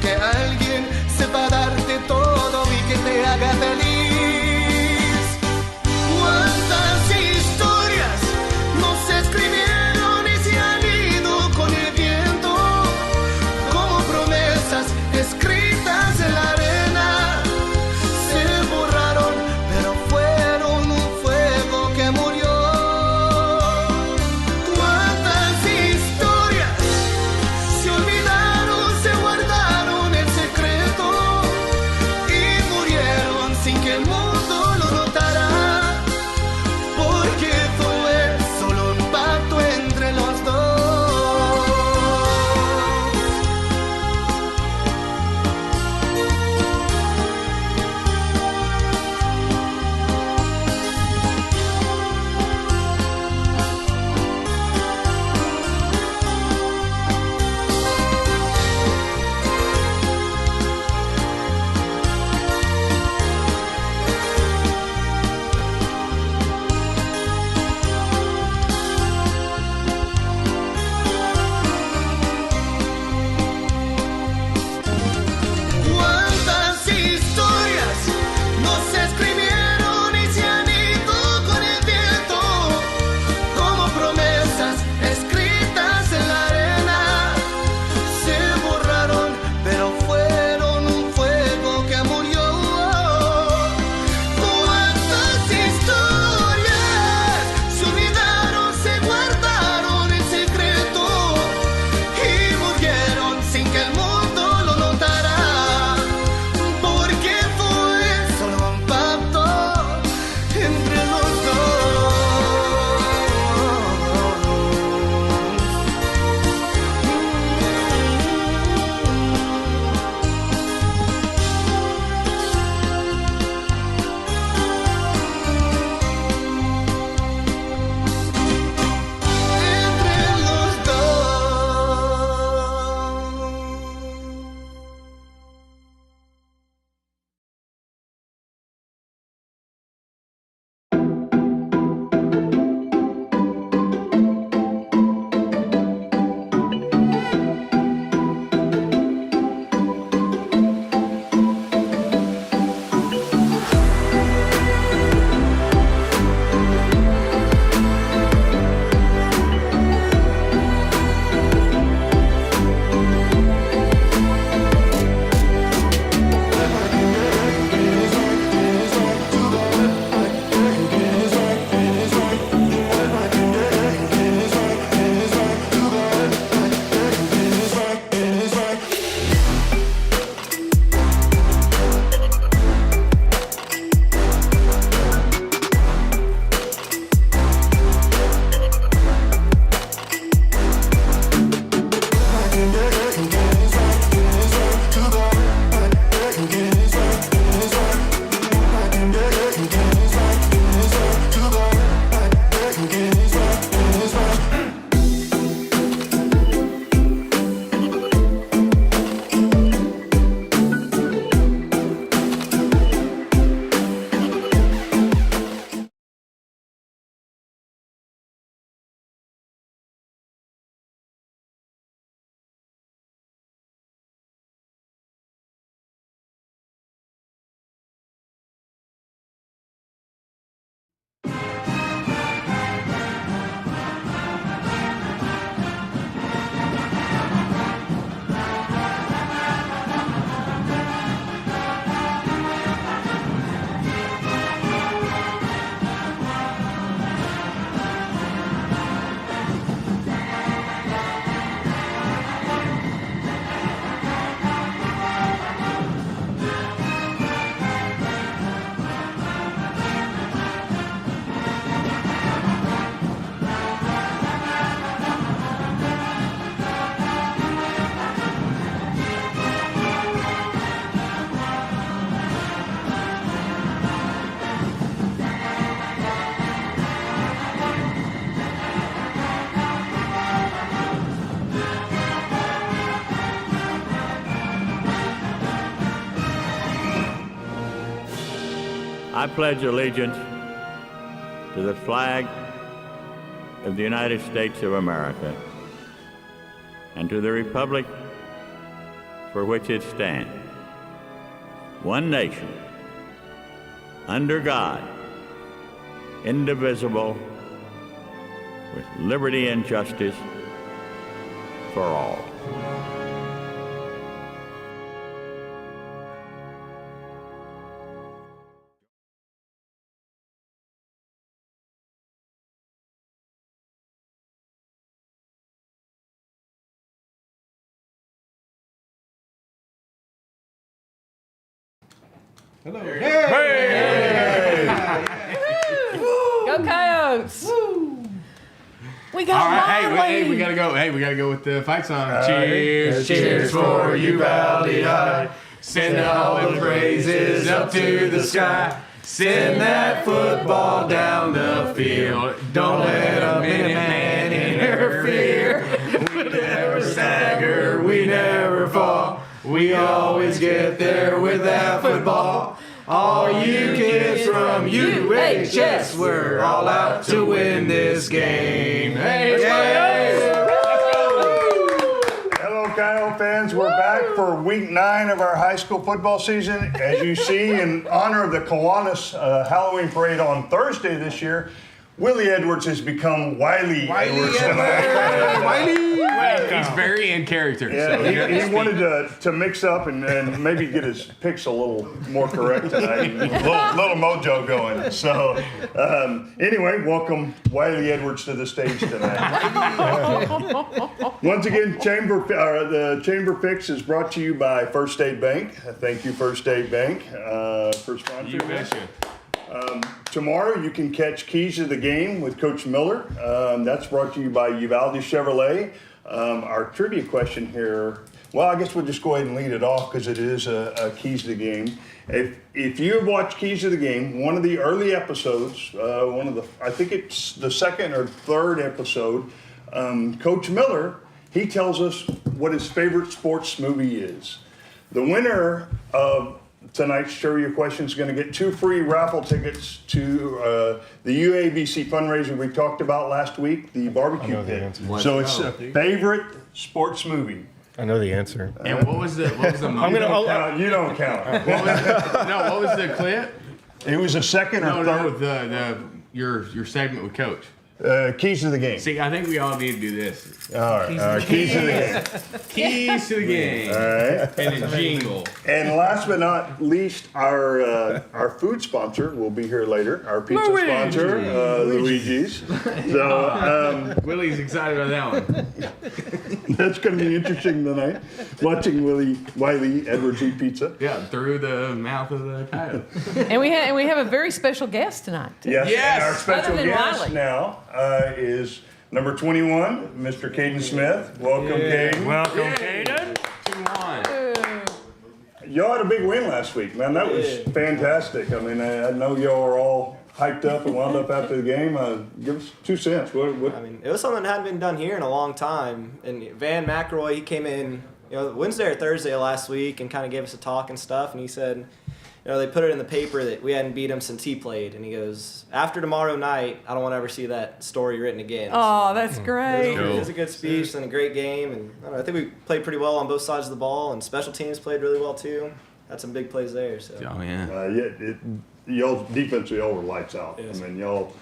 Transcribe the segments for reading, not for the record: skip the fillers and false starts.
que alguien sepa darte todo y que te haga feliz. ¿Cuántas historias no se escribieron y se han ido con el viento? Como promesas escritas en la arena, se borraron, pero fueron un fuego que murió. ¿Cuántas historias se olvidaron, se guardaron en secreto y murieron sin que el mundo lo notara? Porque fue solo un pacto entre los dos. ¿Cuántas historias no se escribieron y se han ido con el viento? Como promesas escritas en la arena, se borraron, pero fueron un fuego que murió. ¿Cuántas historias se olvidaron, se guardaron en secreto y murieron sin que el mundo lo notara? Porque fue solo un pacto entre los dos. Entre los dos. I pledge allegiance to the flag of the United States of America and to the republic for which it stands, one nation, under God, indivisible, with liberty and justice for all. Hello. Hey! Go Coyotes! Woo! We got All right, Miley. hey, we gotta go. Hey, we gotta go with the fight song. Cheers, cheers for Uvalde High. Send all the praises up to the sky. Send that football down the field. Don't let a Minuteman interfere. We never stagger, we never fall. We always get there with that football. All you kids from UHS, we're all out to win this game. Hey, Hello, Coyote fans. We're back for week 9 of our high school football season. As you see, in honor of the Kiwanis Halloween parade on Thursday this year, Willie Edwards has become Wiley Edwards tonight. Wiley! He's very in character. Yeah, so he wanted to mix up and maybe get his picks a little more correct tonight. little mojo going. So, anyway, welcome Wiley Edwards to the stage tonight. Once again, the Chamber Picks is brought to you by First State Bank. Thank you, First State Bank, for sponsoring You this. betcha. Tomorrow you can catch Keys to the Game with Coach Miller. That's brought to you by Uvalde Chevrolet. Our trivia question here, well, I guess we'll just go ahead and lead it off because it is a Keys to the Game. If you have watched Keys to the Game, one of the early episodes, I think it's the second or third episode, Coach Miller, he tells us what his favorite sports movie is. The winner of tonight's trivia question is going to get 2 free raffle tickets to the UABC fundraiser we talked about last week, the barbecue pit. So it's a favorite sports movie. I know the answer. And what was the movie? You don't count. What was the clip? It was a second or third. No, your segment with Coach. Keys to the Game. See, I think we all need to do this. All right, Keys to the Game. Keys to the game. All right. And a jingle. And last but not least, our food sponsor will be here later. Our pizza sponsor, Luigi's. So Willie's excited about that one. that's going to be interesting tonight, watching Wiley Edwards eat pizza. Yeah, through the mouth of the coyote. And we have a very special guest tonight. Yes. Yes. And our special Other than guest Wiley. now is number 21, Mr. Caden Smith. Welcome, Caden. Welcome, Caden. 2-1. Y'all had a big win last week, man. That was fantastic. I mean, I know y'all are all hyped up and wound up after the game. Give us 2 cents. What? I mean, it was something that hadn't been done here in a long time. And Van McElroy, he came in, Wednesday or Thursday of last week and kind of gave us a talk and stuff. And he said, they put it in the paper that we hadn't beat him since he played. And he goes, after tomorrow night, I don't want to ever see that story written again. Oh, that's great. It was a good speech and a great game. And I think we played pretty well on both sides of the ball. And special teams played really well, too. Had some big plays there. So. Oh, yeah. Y'all defensively, y'all were lights out. Yes. I mean, y'all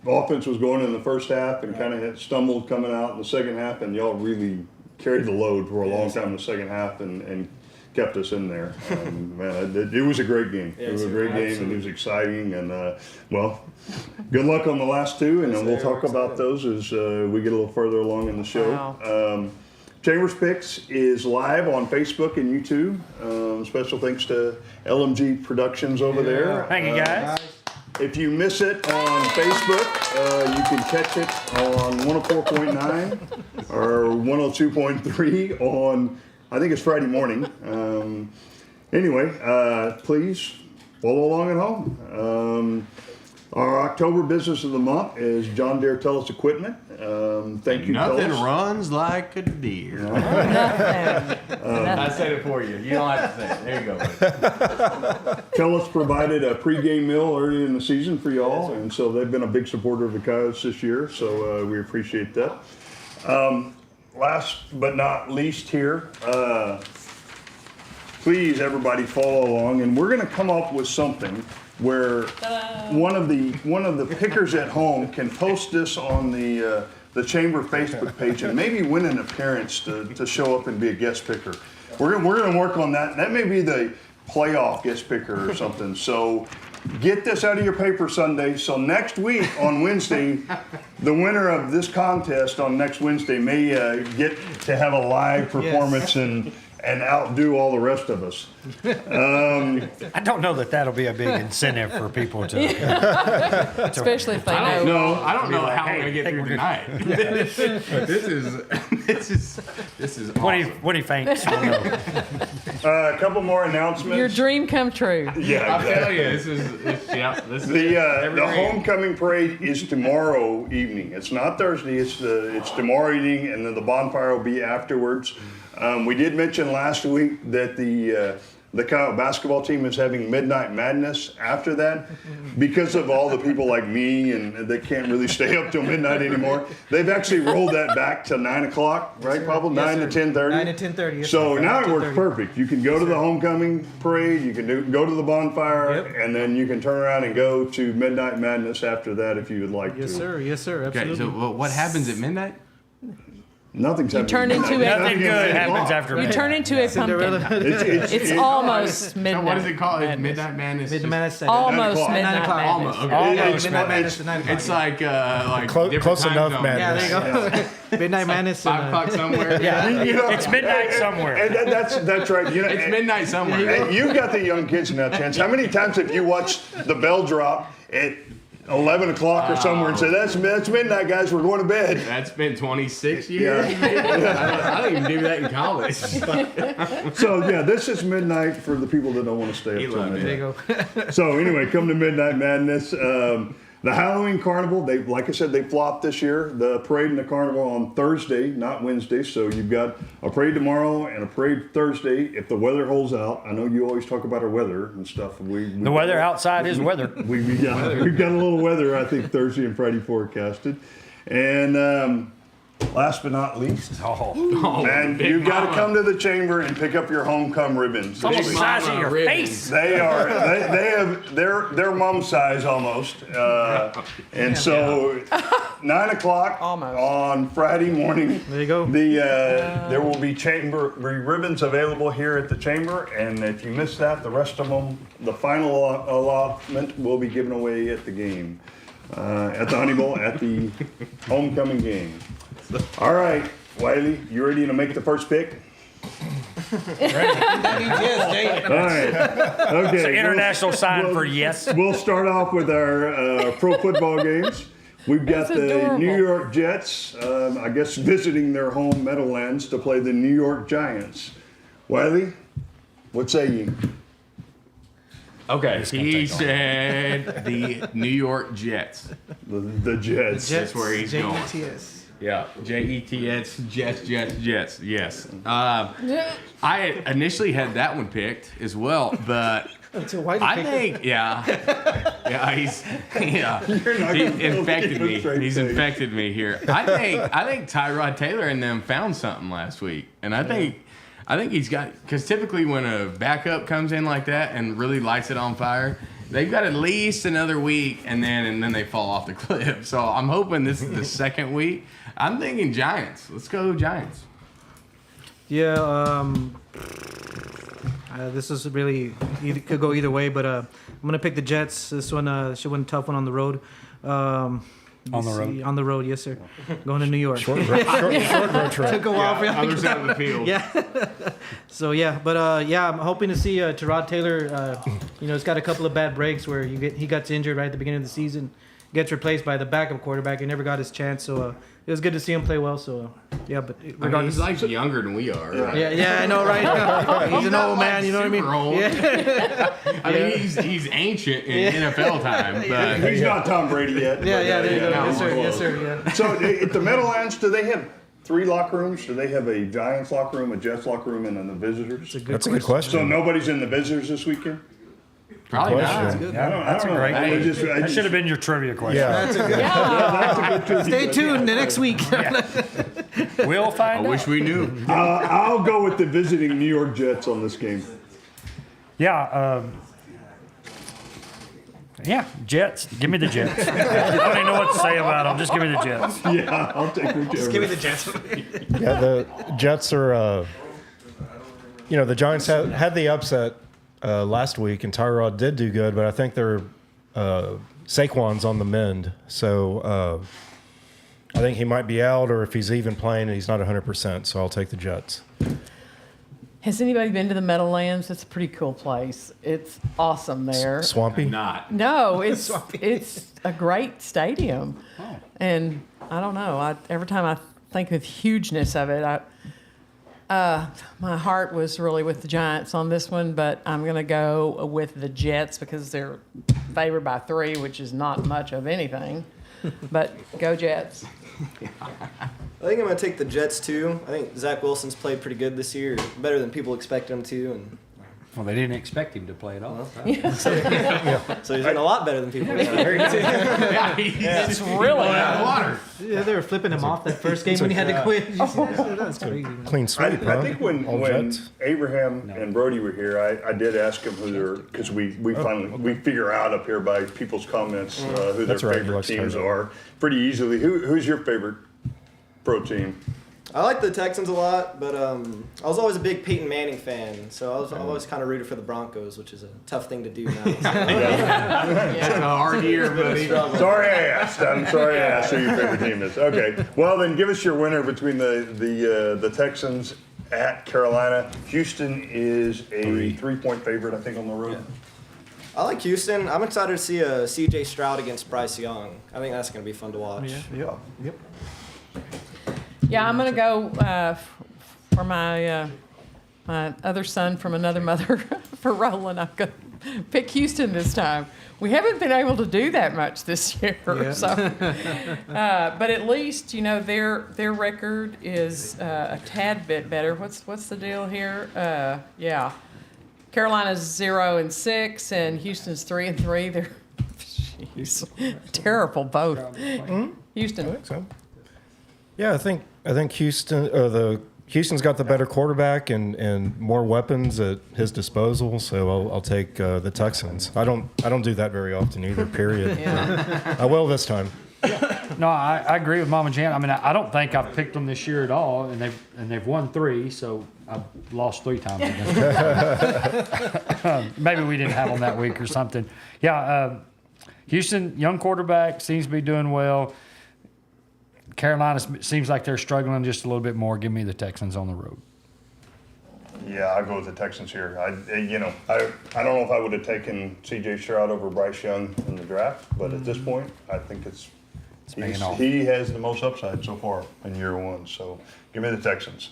offense was going in the first half and kind of had stumbled coming out in the second half, and y'all really carried the load for a long time in the second half and kept us in there. Man, it was a great game. It was a great game, and it was exciting. And well, good luck on the last 2, and then we'll talk about those as we get a little further along in the show. Wow. Chambers Picks is live on Facebook and YouTube. Special thanks to LMG Productions over there. Thank you, guys. If you miss it on Facebook, you can catch it on 104.9 or 102.3 on, I think it's Friday morning. Anyway, please follow along at home. Our October business of the month is John Deere Tellus Equipment. Thank you, Nothing Tellus. runs like a deer. I said it for you. You don't have to say it. There you go. Tellus provided a pregame meal early in the season for y'all, and so they've been a big supporter of the Coyotes this year, so we appreciate that. last but not least here, please everybody follow along, and we're going to come up with something where one of the pickers at home can post this on the Chamber Facebook page and maybe win an appearance to show up and be a guest picker. We're gonna work on that. That may be the playoff guest picker or something. So get this out of your paper Sunday. So next week on Wednesday, the winner of this contest on next Wednesday may get to have a live performance and outdo all the rest of us. I don't know that that'll be a big incentive for people to. Especially if they I don't know. know. I don't know like, how hey, we're gonna get I through think tonight. This is awesome. When he faints, we'll know. A couple more announcements. Your dream come true. Yeah, I tell exactly. you, this is The homecoming parade is tomorrow evening. It's not Thursday. It's tomorrow evening, and then the bonfire will be afterwards. We did mention last week that the Coyote basketball team is having Midnight Madness after that because of all the people like me and that can't really stay up till midnight anymore. They've actually rolled that back to 9 o'clock, right, Pablo? 9 to 10:30. 9 to 10:30. Yes, So sir. now it 10:30. works perfect. You can go to the homecoming parade, you can go to the bonfire, and then you can turn around and go to Midnight Madness after that if you would like Yes, to. sir. Yes, sir. Absolutely. Okay, so what happens at midnight? Nothing's happening. turn into a- Nothing good happens after You midnight. turn into a Cinderella. pumpkin. It's almost So midnight. what is it called? Is Madness. Midnight Madness? Midnight Madness. Almost 9 midnight o'clock. madness. Almost. Okay. Almost. Midnight Madness at 9 o'clock. It's like different Close time enough zones. Yeah, madness. there you go. Midnight Madness. 5 o'clock somewhere. Yeah, You know, it's midnight somewhere. and that's right. You know, It's midnight somewhere. And you've got the young kids now, Chance. How many times have you watched the bell drop at 11 o'clock or somewhere and say, that's midnight, guys, we're going to bed? That's been 26 years. I don't even do that in college. So, yeah, this is midnight for the people that don't want to stay up till loved it. midnight. There you go. So, anyway, come to Midnight Madness. The Halloween Carnival, like I said, they flopped this year. The parade and the carnival on Thursday, not Wednesday. So you've got a parade tomorrow and a parade Thursday if the weather holds out. I know you always talk about our weather and stuff. The weather outside is weather. We've got a little weather, I think, Thursday and Friday forecasted. And last but not least, man, you got to come to the chamber and pick up your homecoming ribbons. Almost the This size of Mama your ribbons. face. they are. They have their mom size almost, and so 9 o'clock Almost. on Friday morning. There you go. There will be chamber ribbons available here at the chamber, and if you miss that, the rest of them, the final allotment will be given away at the game, at the Honey Bowl, at the homecoming game. All right, Wiley, you ready to make the first pick? Yes, Jay. All right. Okay. It's an international sign we'll- for yes. We'll start off with our pro football games. We've got That's the adorable. New York Jets, I guess, visiting their home Meadowlands to play the New York Giants. Wiley, what say you? Okay, he said the New York Jets. The Jets. That's where he's going. Jets. Yeah, Jets, Jets, yes. I initially had that one picked as well, but So why I think, he infected me. He's infected me here. I think Tyrod Taylor and them found something last week, and I think he's got, because typically when a backup comes in like that and really lights it on fire, they've got at least another week, and then they fall off the cliff. So I'm hoping this is the second week. I'm thinking Giants. Let's go Giants. Yeah, this is really could go either way, but I'm gonna pick the Jets. This one should win a tough one on the road. On the road? On the road, yes, sir. Going to New York. Short road trip. Took a while for you. Other side of the field. Yeah. So yeah, but I'm hoping to see Tyrod Taylor. He's got a couple of bad breaks where he got injured right at the beginning of the season, gets replaced by the backup quarterback. He never got his chance, so it was good to see him play well. So yeah, but regardless, he's like younger than we are. Right? yeah, I know, right? He's an old man, you know what I mean? Super old. Yeah. I mean, he's ancient in NFL time, but He's not Tom Brady yet. Yeah, but, there you go. no, Yes, sir. close. Yes, sir. Yeah. So at the Meadowlands, do they have 3 locker rooms? Do they have a Giants locker room, a Jets locker room, and then the visitors? That's a good question. So nobody's in the visitors this weekend? probably Question. not. That's a great That should have been your trivia question. Yeah. That's a good trivia Stay question. tuned the next week. We'll find I out. wish we knew. I'll go with the visiting New York Jets on this game. Yeah. Yeah, Jets. Give me the Jets. I don't even know what to say about them. Just give me the Jets. Yeah, I'll take whichever. Give me the Jets. Yeah, the Jets are. The Giants had the upset last week, and Tyrod did do good, but I think they're Saquon's on the mend, so I think he might be out, or if he's even playing, he's not 100%. So I'll take the Jets. Has anybody been to the Meadowlands? It's a pretty cool place. It's awesome there. Swampy. Not. No, it's a great stadium, and I don't know. Every time I think of the hugeness of it, my heart was really with the Giants on this one, but I'm going to go with the Jets because they're favored by 3, which is not much of anything. But go Jets. I think I'm going to take the Jets, too. I think Zach Wilson's played pretty good this year, better than people expect him to. And Well, they didn't expect him to play at all. so he's doing a lot lot better than people expect. It's really Water. Yeah, they were flipping him off that first game when he had to quit. Did you see that? That's crazy. Man. Clean sweep, huh? I think when All Jets. Abraham and Brody were here, I did ask them who their, because we finally figure out up here by people's comments who their That's right, he favorite likes teams Tyrod. are pretty easily. Who's your favorite pro team? I like the Texans a lot, but I was always a big Peyton Manning fan, so I was always kind of rooted for the Broncos, which is a tough thing to do now. It's a hard year, buddy. Sorry I asked. I'm sorry I asked who your favorite team is. Okay. Well, then give us your winner between the Texans at Carolina. Houston is a 3-point favorite, I think, on the road. I like Houston. I'm excited to see a C.J. Stroud against Bryce Young. I think that's going to be fun to watch. Yeah. Yeah, I'm going to go for my my other son from another mother for Roland. I'm going to pick Houston this time. We haven't been able to do that much this year, so but at least their record is a tad bit better. What's the deal here? Yeah, Carolina's 0-6 and Houston's 3-3. They're terrible both. Houston. I think so. Yeah, I think Houston's got the better quarterback and more weapons at his disposal, so I'll take the Texans. I don't do that very often either. Period. Yeah. I will this time. No, I agree with Mama Jan. I mean, I don't think I've picked them this year at all, and they've won 3, so I've lost 3 times against them. Maybe we didn't have them that week or something. Yeah, Houston, young quarterback, seems to be doing well. Carolina seems like they're struggling just a little bit more. Give me the Texans on the road. Yeah, I'll go with the Texans here. I don't know if I would have taken C.J. Stroud over Bryce Young in the draft, but at this point, I think paying off. he has the most upside so far in year 1. So give me the Texans.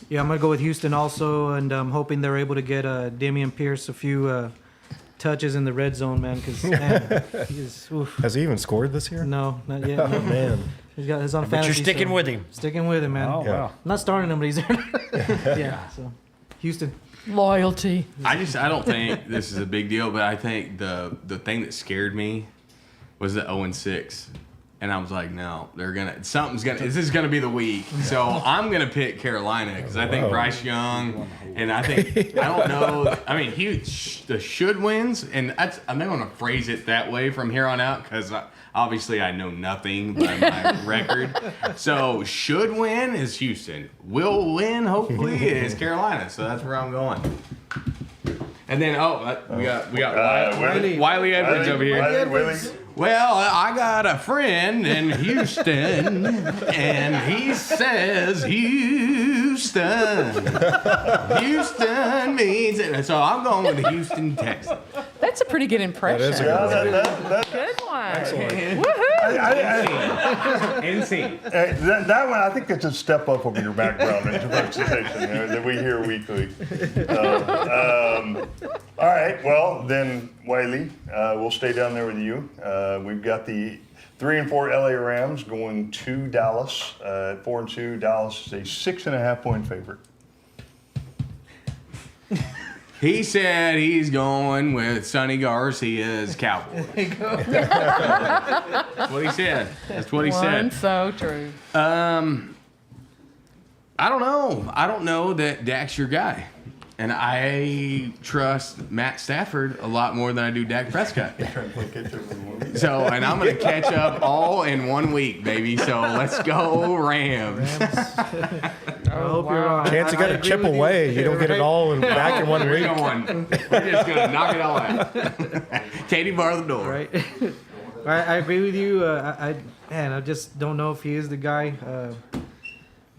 Yeah, I'm going to go with Houston also, and I'm hoping they're able to get Damian Pierce a few touches in the red zone, man, because he is. Oof. Has he even scored this year? No, not yet. Oh No. man. He's got his on But fantasy. you're sticking so- with him. Sticking with him, man. Oh, Yeah. wow. I'm not starting him, but he's there. Yeah, so Houston. Loyalty. I don't think this is a big deal, but I think the thing that scared me was the 0-6. And I was like, no, this is gonna be the week. So I'm gonna pick Carolina because I think Wow. Bryce Young, and I don't know. I mean, the should wins, and I'm not gonna phrase it that way from here on out because obviously I know nothing by my record. So should win is Houston. Will win hopefully is Carolina. So that's where I'm going. And then we got Wiley Edwards over here. Willie. Well, I got a friend in Houston, and he says Houston. Houston means it. So I'm going with the Houston Texans. That's a pretty good impression. That is a good one. Good one. Excellent. Woohoo! NC. That one, I think it's a step up over your background in diversification that we hear weekly. All right, well, then, Wiley, we'll stay down there with you. We've got the 3-4 LA Rams going to Dallas. At 4-2, Dallas is a 6.5-point favorite. He said he's going with Sonny Garcia's Cowboys. That's what he said. That's what he One, said. so true. I don't know. I don't know that Dak's your guy. And I trust Matt Stafford a lot more than I do Dak Prescott. So, and I'm going to catch up all in 1 week, baby. So let's go Rams. I hope you're wrong. Chance, you got to chip away. You don't get it all back in 1 week. We're just going to knock it all out. Katie, bar the door. Right. I agree with you. I just don't know if he is the guy.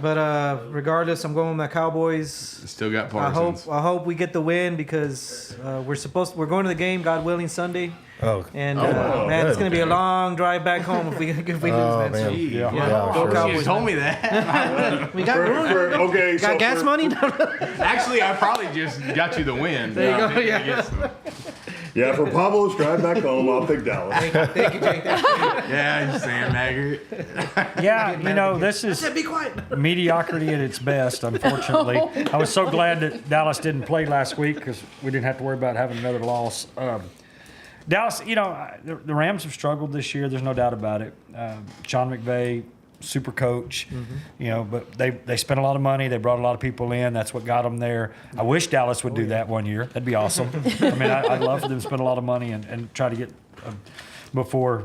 But regardless, I'm going with my Cowboys. Still got Parsons. I hope we get the win because we're going to the game, God willing, Sunday. Oh, And wow. man, it's going to be a long drive back home if we lose, man. So, man. yeah, Yeah, go sure. Cowboys. You told me that. We got room. Okay, Got gas money? Actually, I probably just got you the win. There you go, yeah. Yeah, for Pablo's drive back home, I'll pick Dallas. Thank you, Jake. Yeah, you Sam Maggart. Yeah, this is Be quiet. mediocrity at its best, unfortunately. I was so glad that Dallas didn't play last week because we didn't have to worry about having another loss. Dallas, the Rams have struggled this year. There's no doubt about it. Sean McVay, super coach, but they spent a lot of money. They brought a lot of people in. That's what got them there. I wish Dallas would do that one year. That'd be awesome. I mean, I'd love for them to spend a lot of money and try to get before,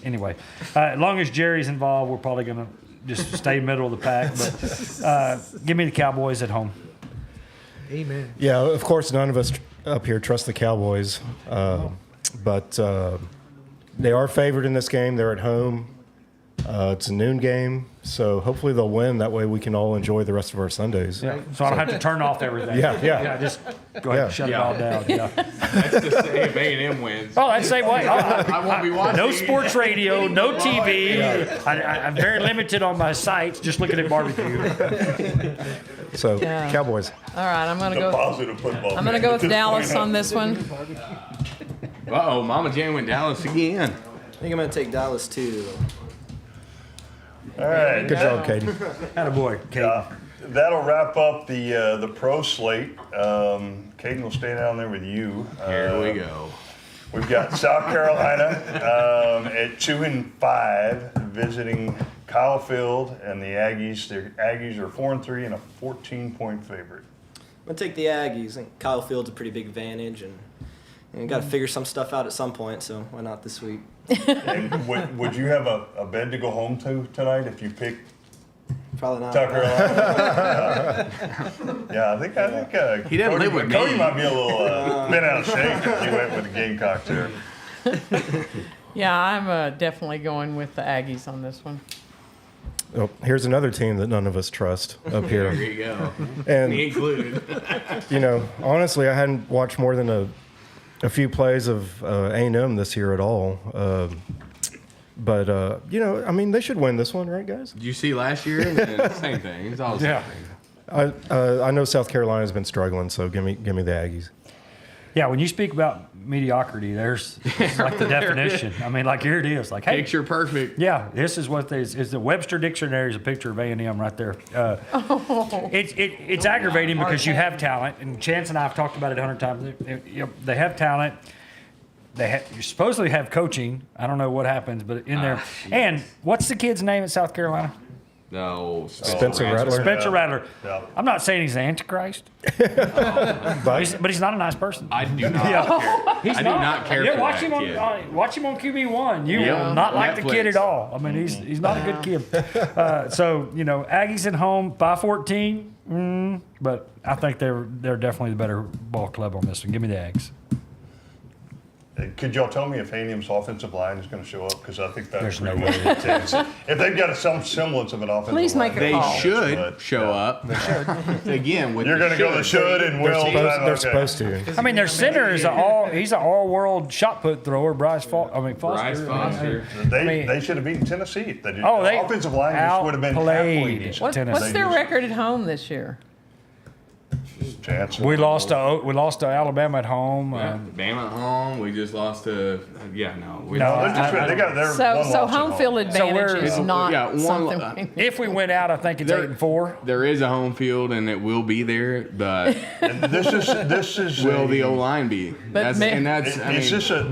anyway. As long as Jerry's involved, we're probably going to just stay middle of the pack. But give me the Cowboys at home. Amen. Yeah, of course, none of us up here trust the Cowboys, but they are favored in this game. They're at home. It's a noon game, so hopefully they'll win. That way we can all enjoy the rest of our Sundays. Yeah, so I don't have to turn off everything. Yeah. Just go ahead and shut it all down. Yeah. That's to say if A&M wins. Oh, I'd say what? I won't be watching. No sports radio, no TV. I'm very limited on my sites. Just looking at barbecue. So Yeah. Cowboys. All right, I'm going to The go. positive football. I'm going to go with Dallas on this one. Uh-oh, Mama Jan went Dallas again. I think I'm going to take Dallas too. All right. Good job, Caden. Attaboy, Kate. That'll wrap up the pro slate. Caden will stay down there with you. Here we go. We've got South Carolina at 2-5 visiting Kyle Field and the Aggies. The Aggies are 4-3 and a 14-point favorite. I'm going to take the Aggies. I think Kyle Field's a pretty big advantage, and got to figure some stuff out at some point, so why not this week? And would you have a bed to go home to tonight if you picked Probably not. South Carolina? Yeah, I think He doesn't live with me. Cody might be a little bent out of shape if you went with the Gamecocks there. Yeah, I'm definitely going with the Aggies on this one. Oh, here's another team that none of us trust up There here. you go. And, Me included. honestly, I hadn't watched more than a few plays of A&M this year at all. But they should win this one, right, guys? Did you see last year? Same thing. It's all the same thing. I know South Carolina's been struggling, so give me the Aggies. Yeah, when you speak about mediocrity, there's like the definition. I mean, like here it is. Like, hey, Picture perfect. yeah, this is what is the Webster Dictionary is a picture of A&M right there. It's aggravating because you have talent, and Chance and I have talked about it 100 times. They have talent. You supposedly have coaching. I don't know what happens, but in there. And what's the kid's name at South Carolina? No. Spencer Rattler. Spencer Rattler. Yeah. I'm not saying he's the Antichrist, But but he's not a nice person. I do not Yeah. care. He's I do not. not care Yeah, for watch that him kid. watch him on QB1. You Yeah. will not like the kid Netflix. at all. I mean, he's not a good kid. Aggies at home by 14. But I think they're definitely the better ball club on this one. Give me the Aggies. Could y'all tell me if A&M's offensive line is going to show up? Because I think that's There's no really what it takes. If they've got some semblance of an offensive Please line. make a They call. should But, show up. They should. Again, with You're the going to go the should and will. they're supposed to. I mean, their center is he's an all-world shot put thrower. Bryce Foster. Bryce Foster. They should have beaten Tennessee. The They offensive line just would have been halfway outplayed decent. Tennessee. What's their record at home this year? Chance. We lost to Alabama at home. Bama at home. We just lost to. We No, They lost. got their So one loss at home field advantage we're- is not Yeah, one- something. if we win out, I think it's There- 8-4. There is a home field, and it will be there. But And this is will the a- O line be? But Is this a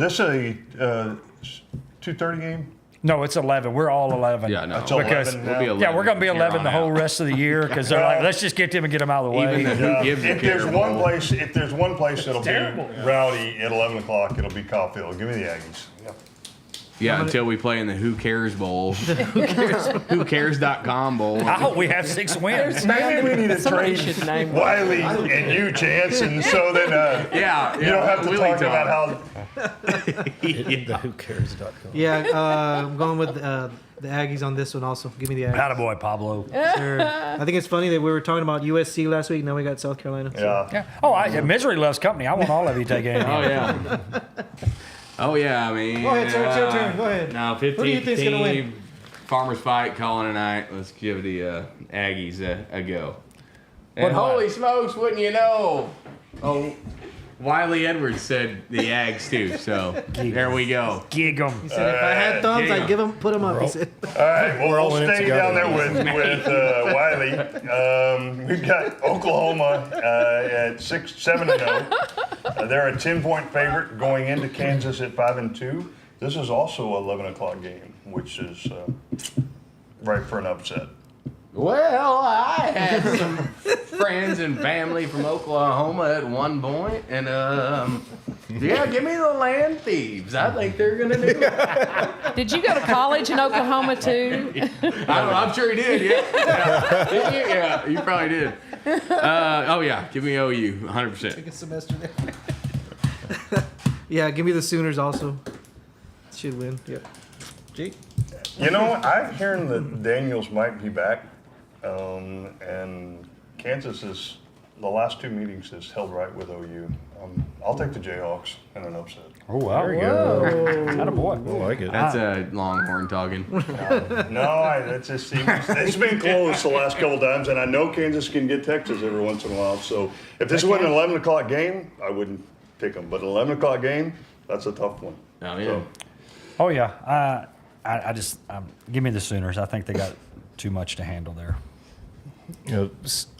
2:30 game? No, it's 11. We're all 11. Yeah, no. It's Because 11 We'll be now. 11 yeah, we're going to be here 11 on the whole out. rest of the year because they're like, let's just get them and get them out of the way. Even the who gives a If there's care one bowl. place, that'll be terrible. rowdy at 11 o'clock, it'll be Kyle Field. Give me the Aggies. Yeah, until we play in the Who Cares Bowl. WhoCares.com Bowl. I hope we have 6 wins. Maybe we need to Somebody trade should name Wiley and you, Chance, and so then Yeah, you don't have to Willie talk about how. The whocares.com. Yeah, I'm going with the Aggies on this one also. Give me the Aggies. Attaboy, Pablo. Sure. I think it's funny that we were talking about USC last week. Now we got South Carolina. So. Yeah. Yeah. Oh, misery loves company. I want all of you to take it. Oh, yeah. Oh, yeah, I mean. Go ahead, sir. It's your turn. Go ahead. Now, Who do you 15th think's gonna win? team, Farmers Fight calling tonight. Let's give the Aggies a go. But And what? holy smokes, wouldn't you know? Oh, Wiley Edwards said the Ags too, so there we go. Gig 'em. He said if I had thumbs, yeah. I'd put them up. He said. All right, well, We're all we'll in it stay together. down there with Wiley. We've got Oklahoma at 7-0. They're a 10-point favorite going into Kansas at 5-2. This is also an 11 o'clock game, which is right for an upset. Well, I had some friends and family from Oklahoma at one point, and yeah, give me the Land Thieves. I think they're gonna do it. Did you go to college in Oklahoma too? I'm sure he did. Yeah, Did you? Yeah, you probably did. Oh yeah, give me OU, 100%. Take a semester there. Yeah, give me the Sooners also. Should win. Yep. G. You know, I'm hearing that Daniels might be back, and Kansas is the last 2 meetings has held right with OU. I'll take the Jayhawks in an upset. Oh, wow. There you go. Attaboy. I like it. That's a Longhorn talking. No, that's just it's been close the last couple times, and I know Kansas can get Texas every once in a while. So if this wasn't an 11 o'clock game, I wouldn't pick them. But an 11 o'clock game, that's a tough one. Oh yeah. So, Oh, yeah. I just give me the Sooners. I think they got too much to handle there. You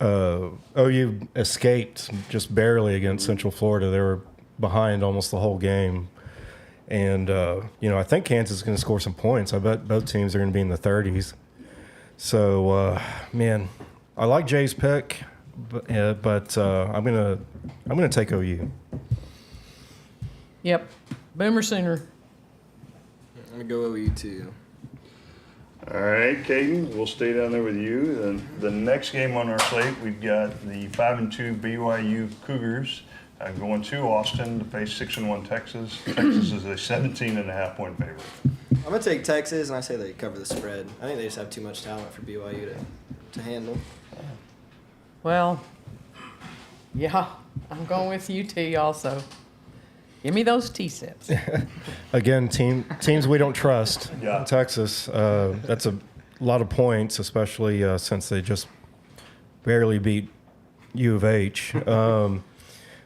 know, OU escaped just barely against Central Florida. They were behind almost the whole game. And, you know, I think Kansas is going to score some points. I bet both teams are going to be in the 30s. So, man, I like Jay's pick, but I'm gonna take OU. Yep. Boomer Sooner. I'm gonna go OU too. all right, Caden, we'll stay down there with you. Then the next game on our slate, we've got the 5-2 BYU Cougars going to Austin to face 6-1 Texas. Texas is a 17.5-point favorite. I'm gonna take Texas, and I say they cover the spread. I think they just have too much talent for BYU to handle. Well, yeah, I'm going with UT also. Give me those T-Sips. Again, teams we don't trust. Yeah. Texas, that's a lot of points, especially since they just barely beat U of H.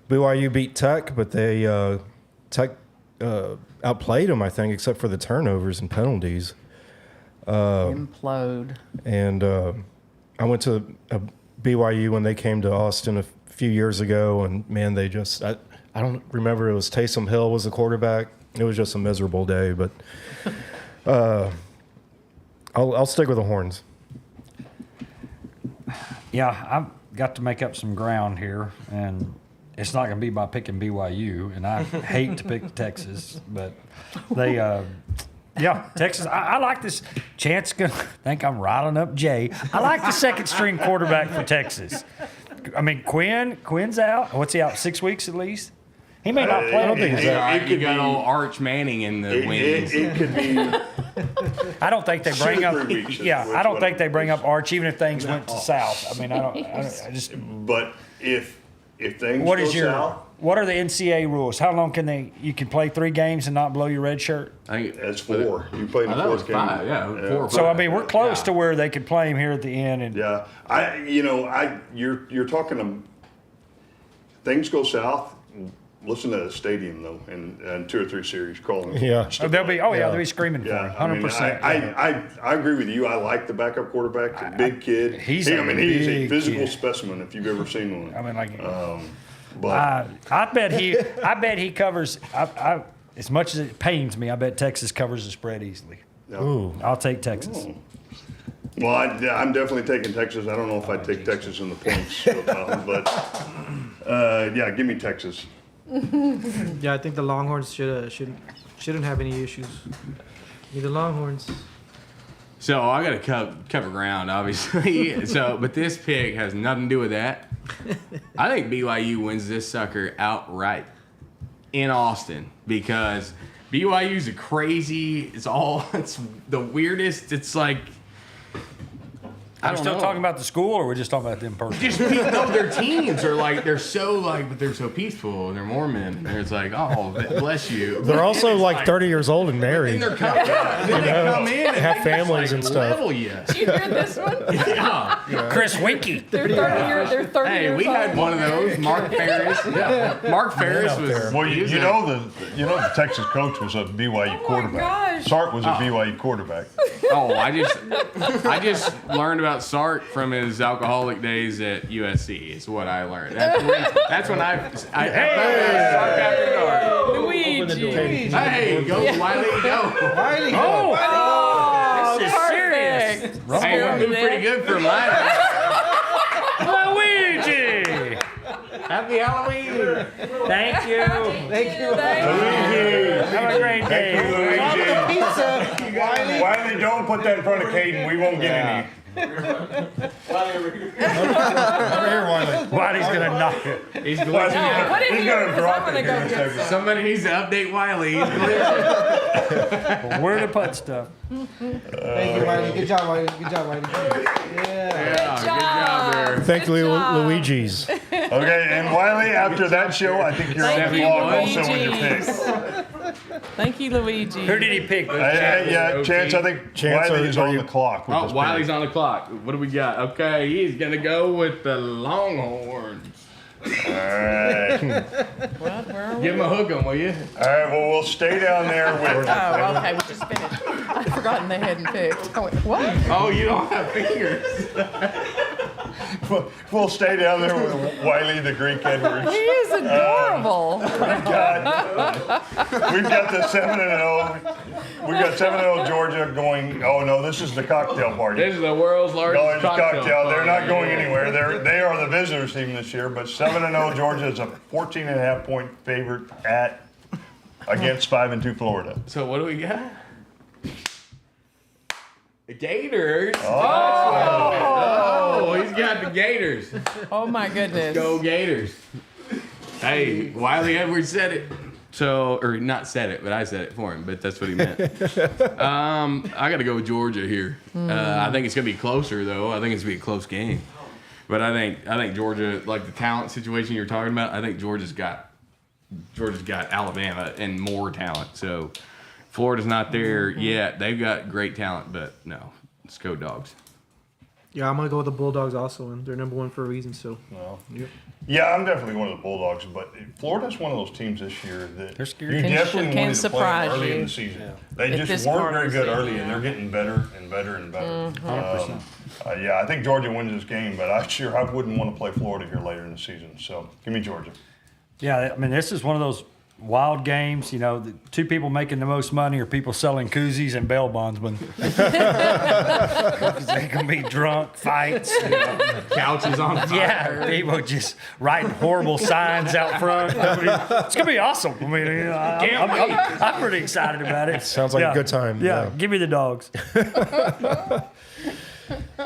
BYU beat Tech, but they Tech outplayed them, I think, except for the turnovers and penalties. Implode. And I went to BYU when they came to Austin a few years ago, and man, they just I don't remember, it was Taysom Hill was the quarterback. It was just a miserable day, but I'll stick with the Horns. Yeah, I've got to make up some ground here, and it's not going to be by picking BYU, and I hate to pick Texas, but they, yeah, Texas. I like this. Chance gonna think I'm riling up Jay. I like the second string quarterback for Texas. I mean, Quinn's out. What's he out? 6 weeks at least. He may not play. I don't think he's out. You got old Arch Manning in the wings. It could be. I don't think they bring 2 or up. 3 weeks is Yeah, what's I don't what think it they bring is. up Arch, even if things went to south. I mean, I just. But if things What go is your? south, What are the NCAA rules? How long can you can play 3 games and not blow your red shirt? I think that's 4. You play in I the thought it was 4th game. 5. Yeah, 4 or 5. So I mean, we're close Yeah. to where they could play him here at the end. And Yeah, you're talking. Things go south. Listen to the stadium though, and 2 or 3 series calling. Yeah. they'll be screaming for him, Yeah, I mean, 100%. I agree with you. I like the backup quarterback, the big kid. He's he's a a big physical kid. specimen if you've ever seen one. I mean, like, But I bet he covers. As much as it pains me, I bet Texas covers the spread easily. Ooh. I'll take Texas. Well, I'm definitely taking Texas. I don't know if I'd take Texas in the points, but yeah, give me Texas. Yeah, I think the Longhorns shouldn't have any issues. Need the Longhorns. So I got to cover ground, obviously. But this pick has nothing to do with that. I think BYU wins this sucker outright in Austin because BYU's a crazy. It's the weirdest. It's like. Are we still talking about the school, or we're just talking about them personally? Just no, their teams are like but they're so peaceful and they're Mormon. And it's like, oh, bless you. They're also like 30 years old and married. And they're come in and have they families just, and stuff. Level you. Did you hear this one? Yeah. Chris Winky. They're 30 years. They're 30 Hey, years we had old. one of those. Mark Ferris. Yeah. Mark Ferris was. Well, you know the Texas coach was a BYU quarterback. gosh. Sark was a BYU quarterback. Oh, I just learned about Sark from his alcoholic days at USC. Is what I learned. That's when I Sark after dark. Luigi. Hey, go Wiley, go. Wiley. Oh, This is serious. Hey, we're doing pretty good for mine. Luigi. Happy Halloween. Thank you. Thank you. Have a great day. Pizza. Wiley. Wiley, don't put that in front of Caden. We won't get any. Over here, Wiley. Wiley's gonna knock it. He's No, delicious. put it He's here gonna because drop I'm it gonna here in go a get second. some. Somebody needs to update Wiley. He's delicious. Where to put stuff? Thank you, Wiley. Good job, Wiley. Good job, Wiley. Yeah. Good job there. Thank you, job. Luigi's. Okay, and Wiley, after that show, I think you're on Thank the you, clock also with your Luigi. pick. Thank you, Luigi. Who did he pick? Yeah, Chance, I think Chance, Wiley is are on you- the clock with Oh, this pick. Wiley's on the clock. What do we got? Okay, he's gonna go with the Longhorns. All right. What? Where are we? Give him a hook 'em, will you? All right, well, we'll stay down there with. Oh, okay. We just finished. I'd forgotten they hadn't picked. Oh, wait, what? Oh, you don't have fingers. We'll stay down there with Wiley the Greek Edwards. He is adorable. God. We've got the 7-0. We've got 7-0 Georgia going. Oh no, this is the cocktail party. This is the world's largest No, it's cocktail. They're not party. going anywhere. They are the visitors team this year, but 7-0 Georgia is a 14.5 point favorite against 5-2 Florida. So what do we got? The Gators. Oh, he's got the Gators. Oh my goodness. Go Gators. Hey, Wiley Edwards said it. So, or not said it, but I said it for him. But that's what he meant. I got to go with Georgia here. I think it's gonna be closer though. I think it's gonna be a close game. But I think Georgia, like the talent situation you're talking about, I think Georgia's got Alabama and more talent. So Florida's not there yet. They've got great talent, but no, let's go Dogs. Yeah, I'm gonna go with the Bulldogs also, and they're number one for a reason. So. Yeah, I'm definitely one of the Bulldogs, but Florida's one of those teams this year that They're scary. you Can definitely wanted to play surprise them early you. in the season. They At just this weren't part very of the good season, early, and they're getting better and better and better. 100%. Yeah, I think Georgia wins this game, but I wouldn't want to play Florida here later in the season. So give me Georgia. Yeah, I mean, this is one of those wild games. You know, the two people making the most money are people selling koozies and bail bondsmen. They can be drunk, fights. You know. Couches on fire. Yeah, people just writing horrible signs out front. I mean, it's gonna be awesome. I mean, you know, I'm pretty excited about it. Sounds like a good time. Yeah, give me the Dogs.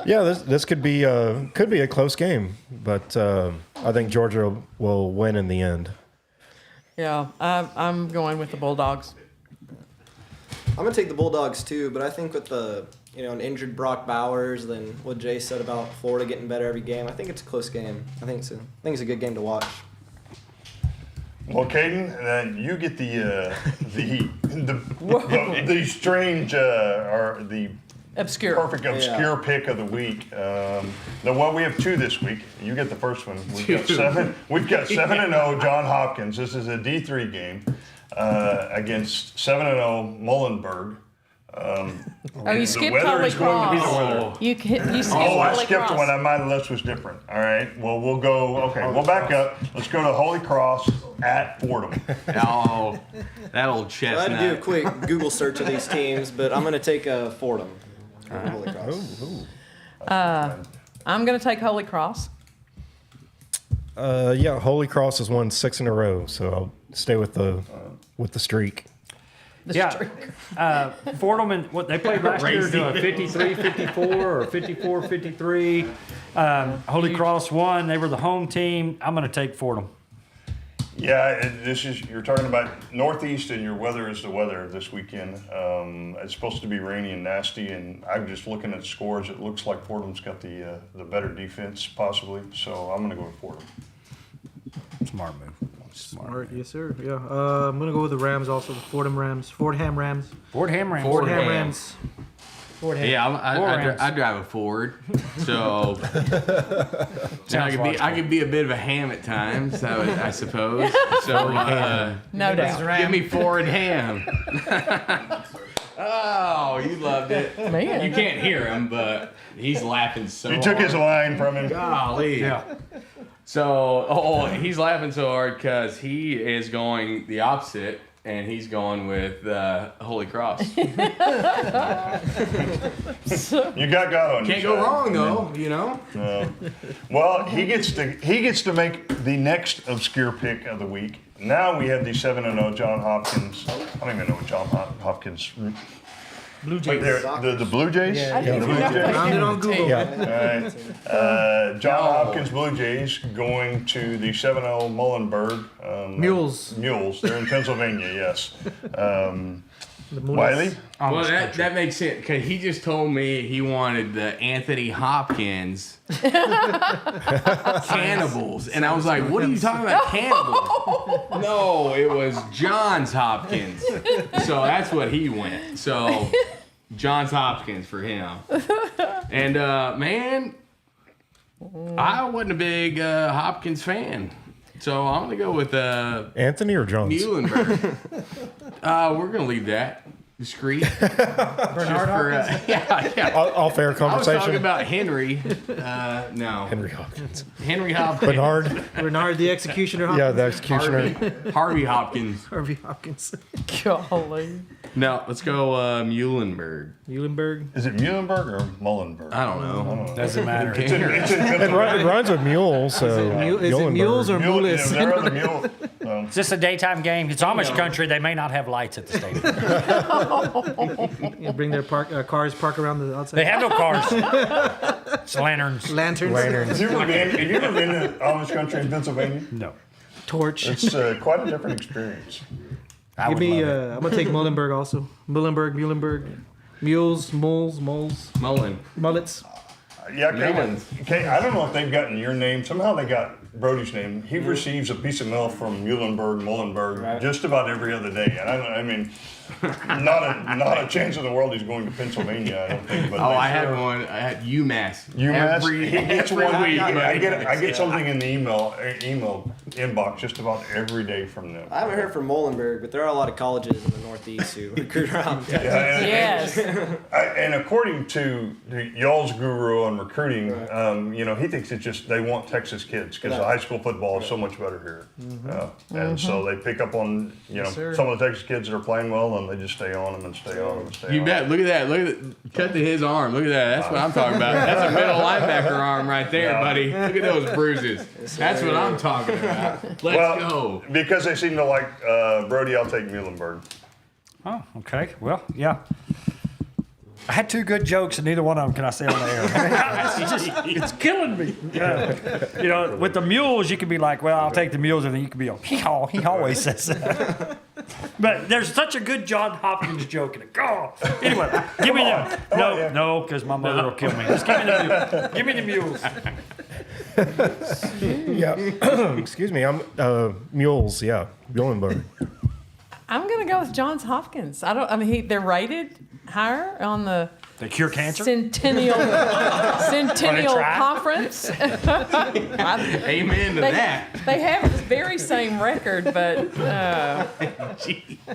Yeah, this could be a close game, but I think Georgia will win in the end. Yeah, I'm going with the Bulldogs. I'm gonna take the Bulldogs too, but I think with the an injured Brock Bowers, then what Jay said about Florida getting better every game, I think it's a close game. I think it's a good game to watch. Well, Caden, then you get the strange or the Obscure. perfect obscure pick of the week. We have two this week. You get the first one. We've got 7-0 John Hopkins. This is a D3 game against 7-0 Muhlenberg. Oh, you the skipped weather Holy is going to be the weather. Cross. You skipped Oh, I Holy skipped Cross. one. My list was different. All right. Well, we'll go. Okay, we'll back up. Let's go to Holy Cross at Fordham. Oh, that old I chestnut. had to do a quick Google search of these teams, but I'm going to take Fordham. Holy Cross. I'm going to take Holy Cross. Yeah, Holy Cross has won 6 in a row, so I'll stay with the streak. Fordham and what they played last year, 53-54 or 54-53. Holy Cross won. They were the home team. I'm going to take Fordham. Yeah, you're talking about Northeast, and your weather is the weather this weekend. It's supposed to be rainy and nasty, and I'm just looking at scores. It looks like Fordham's got the better defense, possibly. So I'm going to go with Fordham. Smart move. Smart, yes sir. Yeah, I'm gonna go with the Rams also. The Fordham Rams. Fordham Rams. Fordham Rams. Fordham Rams. Fordham. Yeah, I drive a Ford, so I could be a bit of a ham at times, I suppose. So No doubt. give me Ford ham. Oh, you loved it. Man. You can't hear him, but he's laughing so He took hard. his line from him. Golly. Yeah. So, he's laughing so hard because he is going the opposite, and he's going with Holy Cross. You got God on Can't your go side. wrong though, you know. Well, he gets to make the next obscure pick of the week. Now we have the 7-0 John Hopkins. I don't even know what John Hopkins. Blue But Jays. the Blue Jays. Yeah. The Blue Jays. Found it on Google. Yeah. All right. John Hopkins Blue Jays going to the 7-0 Muhlenberg. Mules. Mules. They're in Pennsylvania, yes. The Mules. Wiley? Well, that makes sense because he just told me he wanted the Anthony Hopkins cannibals, and I was like, "What are you talking about, cannibals?" No, it was Johns Hopkins, so that's what he went. So Johns Hopkins for him, and man, I wasn't a big Hopkins fan, so I'm gonna go with Anthony or Jones? Muhlenberg. We're gonna leave that discreet. Bernard Hopkins. Yeah. All fair I was conversation. talking about Henry. No. Henry Hopkins. Henry Hopkins. Bernard the Executioner Yeah, Hopkins. the executioner. Harvey Hopkins. Harvey Hopkins. Golly. No, let's go Muhlenberg. Eulenberg. Is it Muhlenberg or Muhlenberg? I don't know. Doesn't matter. It's in It Pennsylvania. rhymes with mule, so. Is it Muhlenberg. mules or Mule, mules? there are the mule. It's just a daytime game. It's Amish country. They may not have lights at the stadium. You bring their cars park around the outside. They have no cars. It's lanterns. Lanterns. Have you ever been to Amish country in Pennsylvania? No. Torch. It's quite a different experience. I Give would me. love it. I'm gonna take Muhlenberg also. Muhlenberg. Mules, moles, Mullen. mullets. Yeah, Mullins. okay. I don't know if they've gotten your name. Somehow they got Brody's name. He receives a piece of mail from Muhlenberg, just about every other day. And I mean, not a chance in the world he's going to Pennsylvania. I don't think. But Oh, they I had sure- one. I had UMass. UMass. Every He gets every one. week. I get something in the email inbox just about every day from them. I haven't heard from Muhlenberg, but there are a lot of colleges in the Northeast who recruit around Texas. Yeah, Yes. and according to y'all's guru on recruiting, he thinks it's just they want Texas kids because high school football is so much better here, and so they pick up on sir. some of the Texas kids that are playing well, and they just stay on them and stay on them and stay You on bet. Look at that. Look at the cut to his arm. Look at that. That's what I'm talking about. That's a middle linebacker arm right there, Yeah. buddy. Look at those bruises. That's what I'm talking about. Let's go. Because they seem to like Brody, I'll take Muhlenberg. Oh, okay. Well, yeah. I had two good jokes, and neither one of them can I say on the air. it's killing me. With the mules, you can be like, well, I'll take the mules, and then you can be like, he always says that. But there's such a good John Hopkins joke in it. Oh. Anyway, give me them. No, because my mother will kill me. Just give me the mules. Yeah. Excuse me. I'm mules. Yeah. Muhlenberg. I'm gonna go with Johns Hopkins. They're rated higher on the They cure cancer? Centennial Conference. Amen to that. They have the very same record, but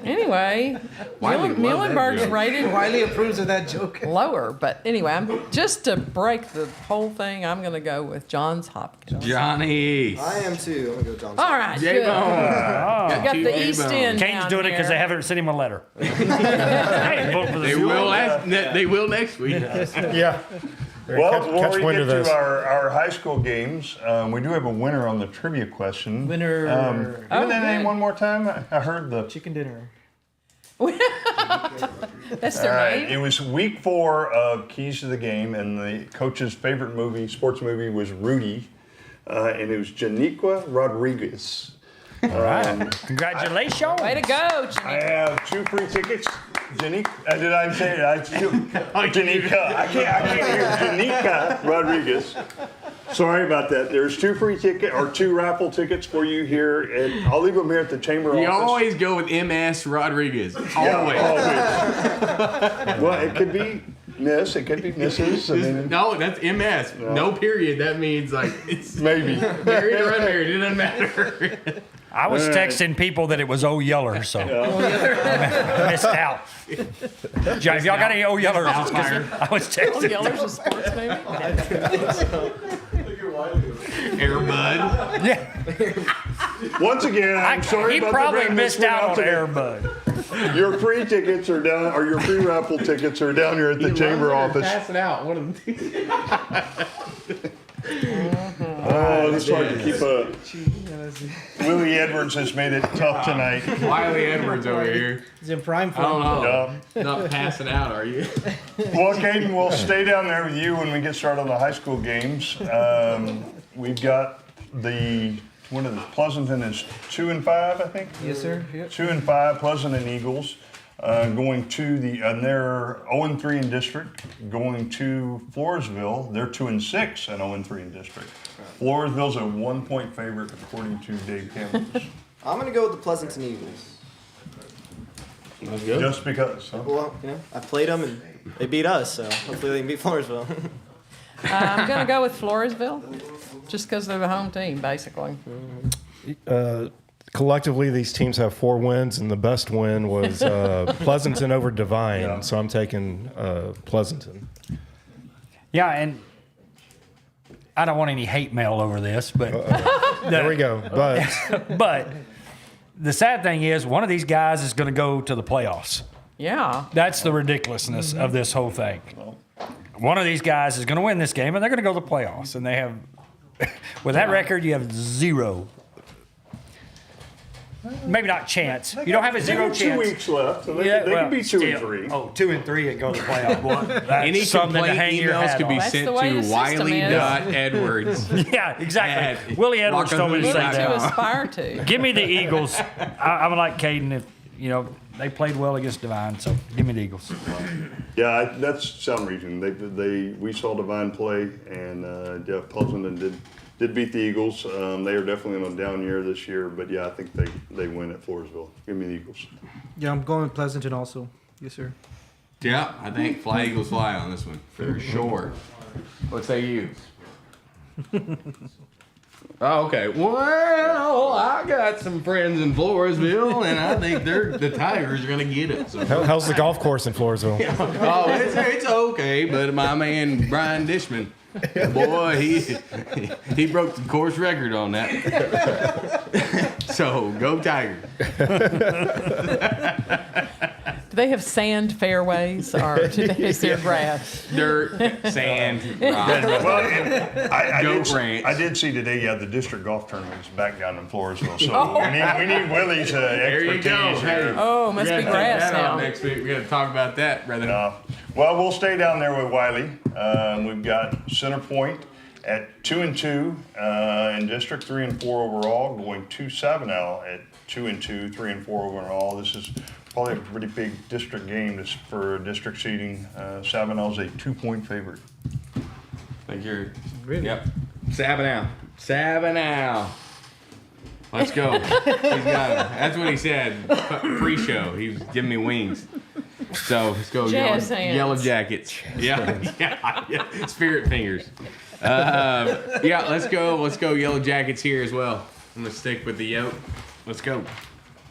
anyway, Wiley loved that Muhlenberg's joke. rated Wiley approves of that joke. lower. But anyway, just to break the whole thing, I'm going to go with Johns Hopkins. Johnny. I am too. I'm gonna go John. All right, good. J-Bone. Got the East End Kane's down doing it because they here. haven't sent him a letter. Hey, vote for the They school. will next week. Yeah. Well, catch before we wind get of to this. our high school games, we do have a winner on the trivia question. Winner. Give me that name good. one more time. I heard the. Chicken dinner. That's All their right. name. It was week 4 of Keys to the Game, and the coach's favorite sports movie, was Rudy, and it was Janiqua Rodriguez. All right. Congratulations. Way to go, I Janique. have 2 free tickets. Did I say it? Janika. I can't hear Janika Rodriguez. Sorry about that. There's 2 free tickets or 2 raffle tickets for you here. I'll leave them here at the chamber You office. always go with MS Rodriguez. Always. Yeah, always. Well, it could be Miss. It could be Mrs. I mean, No, that's MS. No period. That means like it's maybe. married or unmarried. It doesn't matter. I was texting people that it was O Yeller, so I missed out. John, if y'all got any O Yellers, it's 'cause I was Oh, texting. Yeller's a sports movie. Air Bud. Yeah, Once again, I'm sorry he about probably the missed out on Air mispronunciation. Bud. Your free tickets are down, or your free raffle tickets are down here at the chamber office. Pass it out. One of them. Oh, it's hard to keep up. Willie Edwards has made it tough tonight. Wiley Edwards over here. He's in prime I don't form. know. Yeah. Not passing out, are you? Well, Caden, we'll stay down there with you when we get started on the high school games. We've got one of the Pleasanton is 2-5, I think. Yes, sir. Yep. 2-5, Pleasanton Eagles. Going to and they're 0-3 in district. Going to Floresville, they're 2-6 and 0-3 in district. Floresville's a 1-point favorite according to Dave Campbell. I'm gonna go with the Pleasanton Eagles. That's good. Just because. Huh? Well, I played them and they beat us, so hopefully they can beat Floresville. I'm going to go with Floresville, just because they're the home team, basically. Collectively, these teams have 4 wins, and the best win was Pleasanton over Divine. Yeah. So I'm taking Pleasanton. Yeah, and I don't want any hate mail over this, but There we go. But but the sad thing is, one of these guys is going to go to the playoffs. Yeah. That's the ridiculousness of this whole thing. One of these guys is going to win this game, and they're going to go to the playoffs. And they have, with that record, you have 0. Maybe not chance. You don't have a 0 2 chance. weeks left, so they well, can be 2-3. still. Oh, 2-3 and go to the playoff. Boy, that's Any something to complaint hang your emails hat could be on. That's sent the way to the system is. Wiley.Edwards. Yeah, exactly. At Willie Edwards told me to say Walker To that. aspire to. Give me the Eagles. I'm like Caden. If they played well against Divine, so give me the Eagles. Yeah, that's some reason. We saw Divine play, and Jeff Pleasanton did beat the Eagles. They are definitely on a down year this year, but yeah, I think they win at Floresville. Give me the Eagles. Yeah, I'm going with Pleasanton also. Yes, sir. Yeah, I think Fly Eagles fly on this one for sure. What say you? Oh, okay. Well, I got some friends in Floresville, and I think the Tigers are gonna get it. So. how's the golf course in Floresville? Oh, it's okay, but my man Brian Dishman, boy, he broke the course record on that. So go Tigers. Do they have sand fairways, or is there grass? Dirt, sand, rock. Well, and I Goat did see today, the district golf tournament is back down in Floresville, so we need Willie's There you expertise go. here. Hey, Oh, must we be gotta take grass that now. out next week. We got to talk about that, brother. Well, we'll stay down there with Wiley. We've got Center Point at 2-2 in district, 3-4 overall, going 2-7 now at 2-2, 3-4 overall. This is probably a pretty big district game for district seeding. Savinel's a 2-point favorite. I think you're. Really? Yep. Savinow. Let's go. He's got it. That's what he said pre-show. He was giving me wings. So let's go Jazz hands. Yellow Jackets. Yeah. Spirit fingers. Yeah, let's go Yellow Jackets here as well. I'm gonna stick with the yoke. Let's go.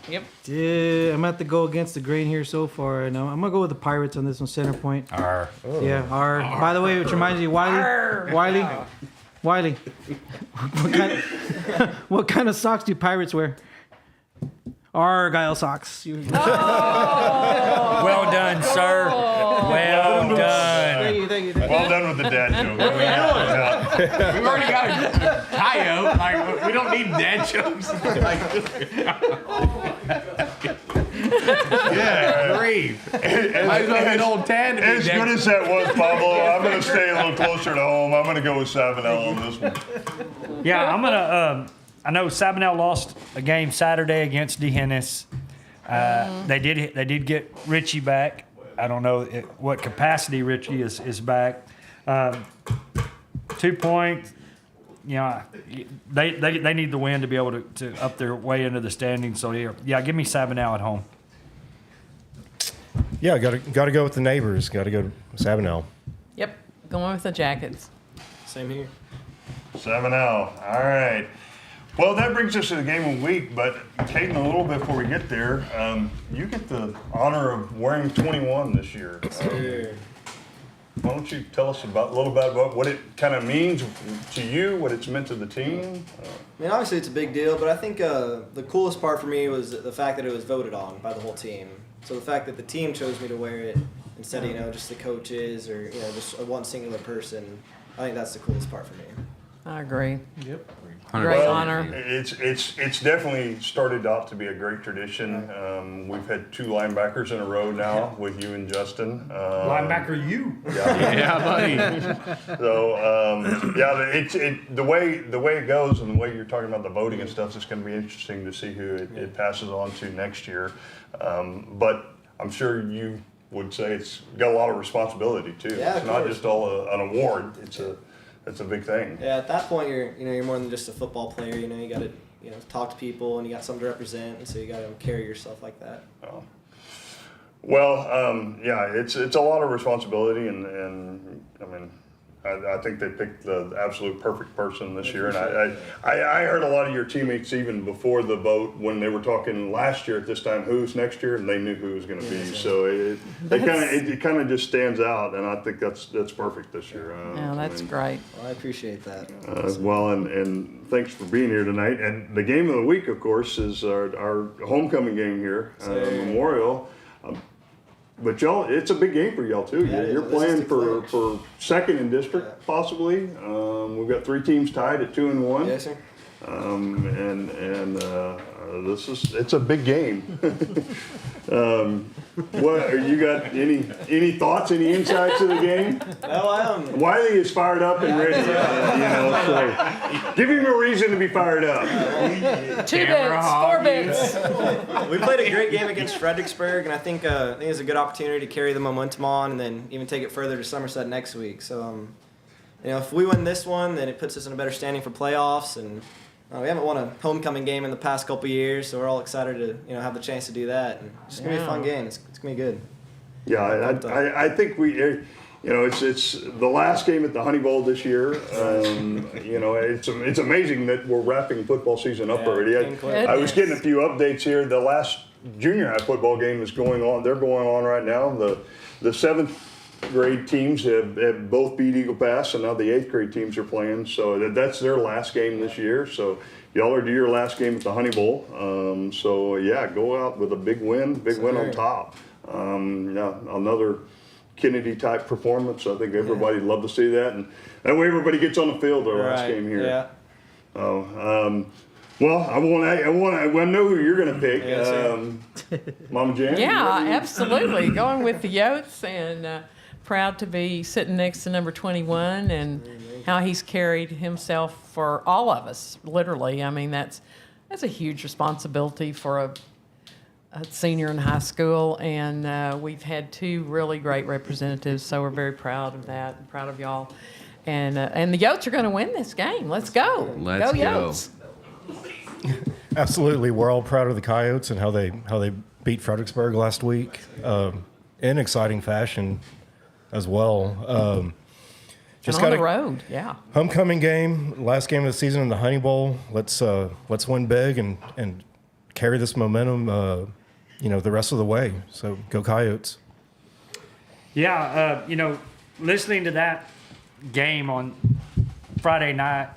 Yep. Yeah, I'm about to go against the grain here so far. And I'm gonna go with the Pirates on this one, center point. Arr. Yeah, R. By the way, which reminds me, Wiley. What kind of socks do Pirates wear? Argyle socks. Well done, sir. Well done. Thank you. Well done with the dad joke. We've already got a coyote. Like, we don't need dad jokes. Yeah, grief. Might as well be an old Tad to be As good as that was, Pablo, I'm going to stay a little closer to home. I'm going to go with Sabinell on this one. Yeah, I'm gonna. I know Sabinell lost a game Saturday against D'Hennis. They did get Richie back. I don't know what capacity Richie is back. 2 points. You know, they need the win to be able to up their way into the standings. So yeah, give me Sabinell at home. Yeah, got to go with the neighbors. Got to go to Sabinell. Yep. Going with the Jackets. Same here. 7-0. All right. Well, that brings us to the game of the week, but Caden, a little bit before we get there, you get the honor of wearing 21 this year. Why don't you tell us a little bit about what it kind of means to you, what it's meant to the team? I mean, obviously it's a big deal, but I think the coolest part for me was the fact that it was voted on by the whole team. So the fact that the team chose me to wear it instead of, just the coaches or, just one singular person, I think that's the coolest part for me. I agree. Yep. Great honor. It's definitely started out to be a great tradition. We've had 2 linebackers in a row now with you and Justin. Linebacker, you. Yeah, buddy. So the way it goes and the way you're talking about the voting and stuff, it's going to be interesting to see who it passes on to next year. But I'm sure you would say it's got a lot of responsibility too. Yeah, it's not just all an award. It's a big thing. Yeah, at that point you're more than just a football player. You got to talk to people and you got something to represent, and so you got to carry yourself like that. Oh. Well, it's a lot of responsibility, and I mean, I think they picked the absolute perfect person this year. And I heard a lot of your teammates even before the vote when they were talking last year at this time, who's next year, and they knew who it was going to be. So it kind of just stands out, and I think that's perfect this year. That's great. Well, I appreciate that. And thanks for being here tonight. And the game of the week, of course, is our homecoming game here, Memorial. But y'all, it's a big game for y'all too. Yeah, You're playing for second in district, possibly. We've got 3 teams tied at 2-1. Yes, sir. It's a big game. What you got? Any thoughts? Any insights of the game? No, Wiley is fired up and ready. So give him a reason to be fired up. 2 bits, 4 bits. we played a great game against Fredericksburg, and I think it's a good opportunity to carry the momentum on, and then even take it further to Somerset next week. So, if we win this one, then it puts us in a better standing for playoffs, and we haven't won a homecoming game in the past couple years, so we're all excited to have the chance to do that. And it's gonna be a fun game. It's gonna be good. Yeah, I think it's the last game at the Honey Bowl this year. It's amazing that we're wrapping football season up already. I was getting a few updates here. The last junior high football game is going on. They're going on right now. The 7th grade teams have both beat Eagle Pass, and now the 8th grade teams are playing. So that's their last game this year. So y'all are do your last game at the Honey Bowl. Go out with a big win on top. Another Kennedy type performance. I think everybody'd love to see that, and that way everybody gets on the field their last game here. Yeah. Well, I know who you're going to pick. Mama Jan? Yeah, absolutely. Going with the Yotes, and proud to be sitting next to number 21 and how he's carried himself for all of us, literally. I mean, that's a huge responsibility for a senior in high school, and we've had 2 really great representatives, so we're very proud of that and proud of y'all. And the Yotes are going to win this game. Let's go. Let's go. Yotes. Absolutely, we're all proud of the Coyotes and how they beat Fredericksburg last week. in exciting fashion as well. And on the road, yeah. Homecoming game, last game of the season in the Honey Bowl. Let's win big and carry this momentum, the rest of the way. So go Coyotes. Yeah, listening to that game on Friday night,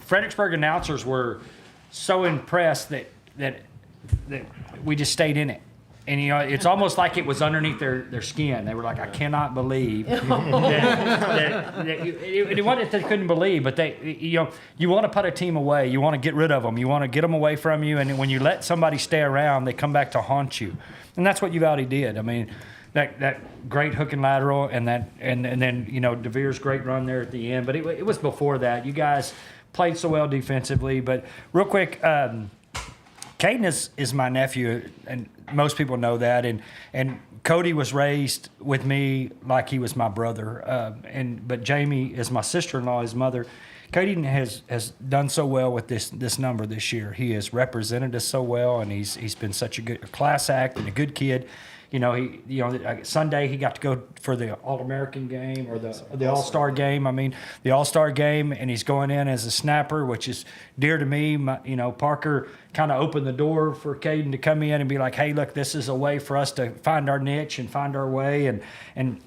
Fredericksburg announcers were so impressed that we just stayed in it. And, it's almost like it was underneath their skin. They were like, I cannot believe that it wasn't that they couldn't believe, but you want to put a team away. You want to get rid of them. You want to get them away from you. And when you let somebody stay around, they come back to haunt you. And that's what Uvalde did. I mean, that great hook and lateral and then DeVere's great run there at the end. But it was before that. You guys played so well defensively. But real quick, Caden is my nephew, and most people know that. And Cody was raised with me like he was my brother. But Jamie is my sister-in-law, his mother. Caden has done so well with this number this year. He has represented us so well, and he's been such a good class act and a good kid. Sunday he got to go for the All-American game or the All-Star game. I mean, the All-Star game, and he's going in as a snapper, which is dear to me. Parker kind of opened the door for Caden to come in and be like, hey, look, this is a way for us to find our niche and find our way. And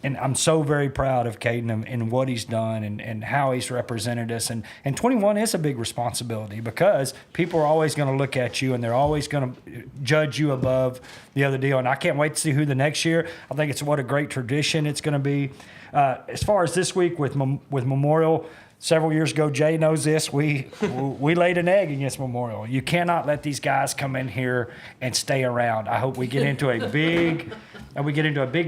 I'm so very proud of Caden and what he's done and how he's represented us. And 21 is a big responsibility because people are always going to look at you and they're always going to judge you above the other deal. And I can't wait to see who the next year. I think it's what a great tradition it's going to be. As far as this week with Memorial, several years ago, Jay knows this. We laid an egg against Memorial. You cannot let these guys come in here and stay around. I hope we get into a big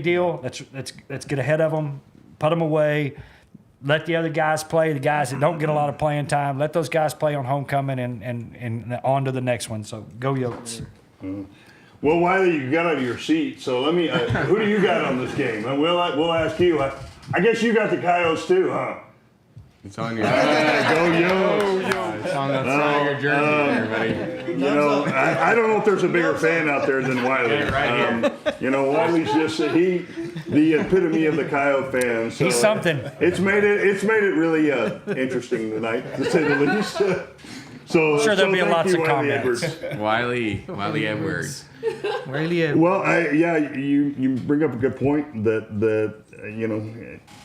deal. Let's get ahead of them, put them away, let the other guys play. The guys that don't get a lot of playing time, let those guys play on homecoming and on to the next one. So go Yotes. Well, Wiley, you got out of your seat, so let me. Who do you got on this game? And we'll ask you. I guess you got the Coyotes too, huh? It's on your Go yo! It's on your jersey there, buddy. I don't know if there's a bigger fan out there than Wiley. Wiley's just the epitome of the Coyote fan. So he's something. It's made it really interesting tonight, to say the least. So sure there'll be lots of Wiley comments. Edwards. Wiley Edwards. Well, you bring up a good point that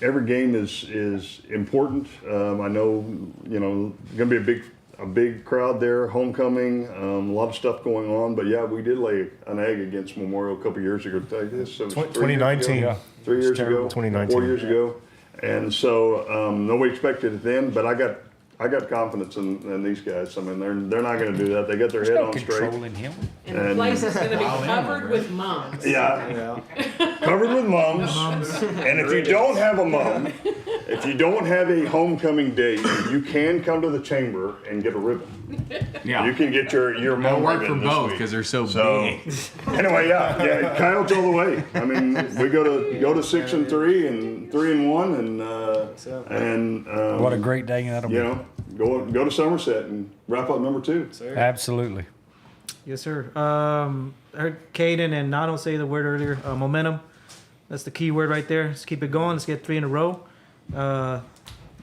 every game is important. I know going to be a big crowd there, homecoming, a lot of stuff going on. But yeah, we did lay an egg against Memorial a couple years ago. So 2019, 3 years ago, 2019, 4 years ago, and so nobody expected it then. But I got confidence in these guys. I mean, they're not going to do that. They got their head on straight. Controlling him. And the place is going to be covered with mums. Yeah. Covered with mums. And if you don't have a mum, if you don't have a homecoming date, you can come to the chamber and get a ribbon. Yeah. You can get your mum They'll work for ribbon this both week. because they're so big. Anyway, yeah, Coyotes all the way. I mean, we go to 6-3 and 3-1 and What a great day that'll be. Go to Somerset and wrap up number 2. Absolutely. Yes, sir. I heard Caden and Nano say the word earlier, momentum. That's the key word right there. Let's keep it going. Let's get 3 in a row.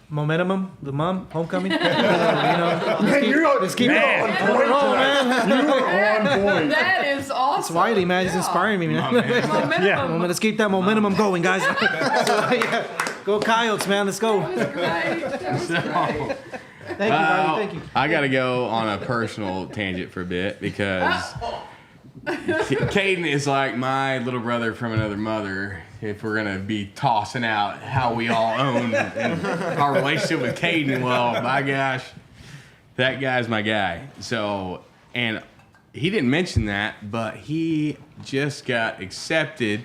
Momentum, the mum, homecoming. Let's keep it on point. You are on point. That is awesome. It's Wiley, man. He's inspiring me, man. Momentum. Let's keep that momentum going, guys. Go Coyotes, man. Let's go. That was great. Thank you, Wiley. Thank you. I got to go on a personal tangent for a bit because Caden is like my little brother from another mother. If we're going to be tossing out how we all own our relationship with Caden, well, my gosh, that guy's my guy. So, and he didn't mention that, but he just got accepted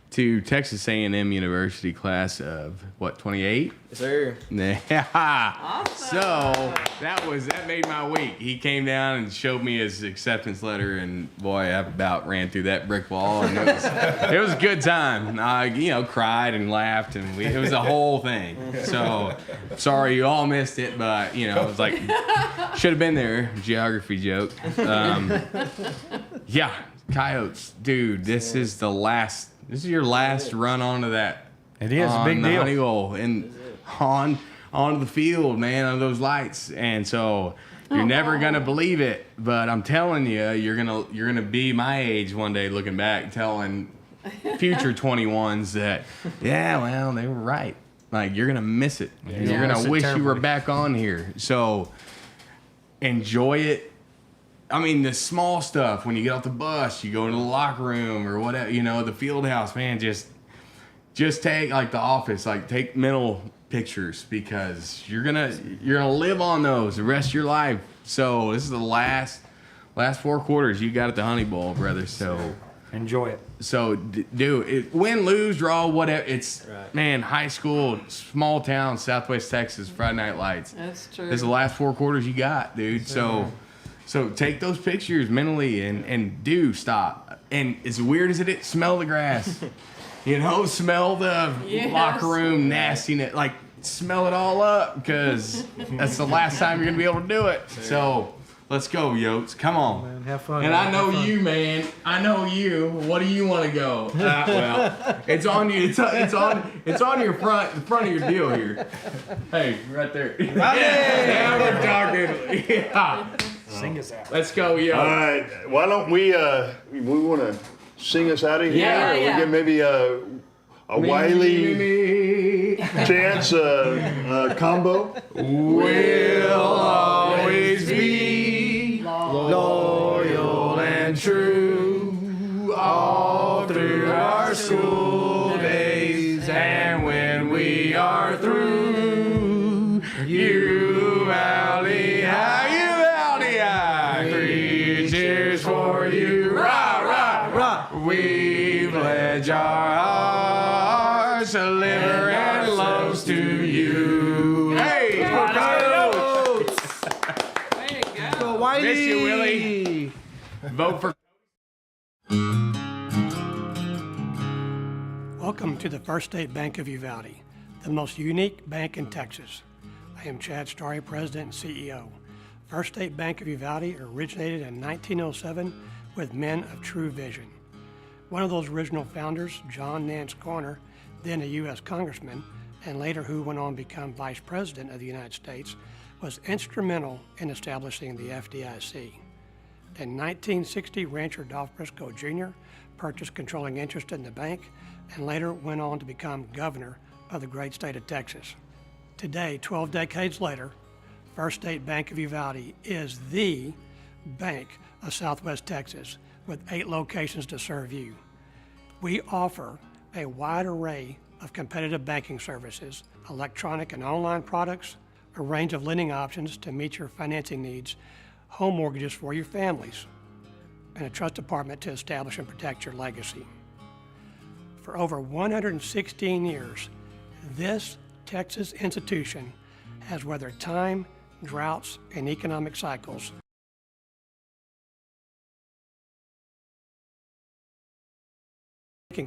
to Texas A&M University class of, 28? Yes, sir. Yeah. Awesome. So that made my week. He came down and showed me his acceptance letter, and boy, I about ran through that brick wall. And it was a good time. I, cried and laughed, and it was a whole thing. So sorry you all missed it, but it was like should have been there. Geography joke. Yeah. Coyotes, dude, this is your last run onto that. It is a big the deal. Honey Bowl and onto the field, man, on those lights. And so you're never gonna believe it, but I'm telling you, you're gonna be my age one day, looking back, telling future 21s that, yeah, well, they were right. Like, you're gonna miss it. You're gonna wish you were back on here. So enjoy it. I mean, the small stuff, when you get off the bus, you go into the locker room or whatever, the field house, man, just take, like, The Office, like, take mental pictures, because you're gonna live on those the rest of your life. So this is the last 4 quarters you got at the Honey Bowl, brother. So enjoy it. So do it. Win, lose, draw, whatever. It's man, high school, small town, Southwest Texas, Friday Night Lights. That's true. This is the last 4 quarters you got, dude. So take those pictures mentally and do stop. And as weird as it is, smell the grass. Smell the locker room nastiness. Like, smell it all up, because that's the last time you're going to be able to do it. So let's go, Yotes. Come on. Man, have fun. And man. I know you, man. I know you. What do you want to go? Well, it's on you. It's on your front, the front of your deal here. Hey, right there. Now we're talking. Yeah. Sing us out. Let's go, yo. All right. Why don't we want to sing us out of here? Yeah, Or we get maybe a Wiley Chance combo. We'll always be loyal and true all through our school days, and when we are through, Uvalde High, 3 cheers for you, rah, rah, rah. We pledge our hearts, liver and lungs to you. Hey, Go Wiley. miss you, Willie. Vote for. Welcome to the First State Bank of Uvalde, the most unique bank in Texas. I am Chad Starry, President and CEO. First State Bank of Uvalde originated in 1907 with men of true vision. One of those original founders, John Nance Garner, then a U.S. Congressman, and later who went on to become Vice President of the United States, was instrumental in establishing the FDIC. In 1960, rancher Dolph Briscoe Jr. purchased controlling interest in the bank and later went on to become governor of the great state of Texas. Today, 12 decades later, First State Bank of Uvalde is the bank of Southwest Texas with 8 locations to serve you. We offer a wide array of competitive banking services, electronic and online products, a range of lending options to meet your financing needs, home mortgages for your families, and a trust department to establish and protect your legacy. For over 116 years, this Texas institution has weathered time, droughts, and economic cycles.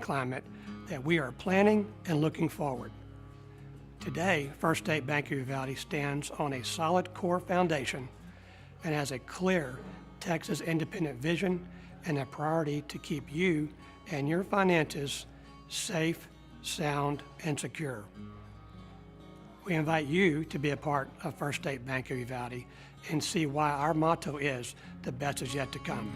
Climate that we are planning and looking forward. Today, First State Bank of Uvalde stands on a solid core foundation and has a clear Texas independent vision and a priority to keep you and your finances safe, sound, and secure. We invite you to be a part of First State Bank of Uvalde and see why our motto is the best is yet to come.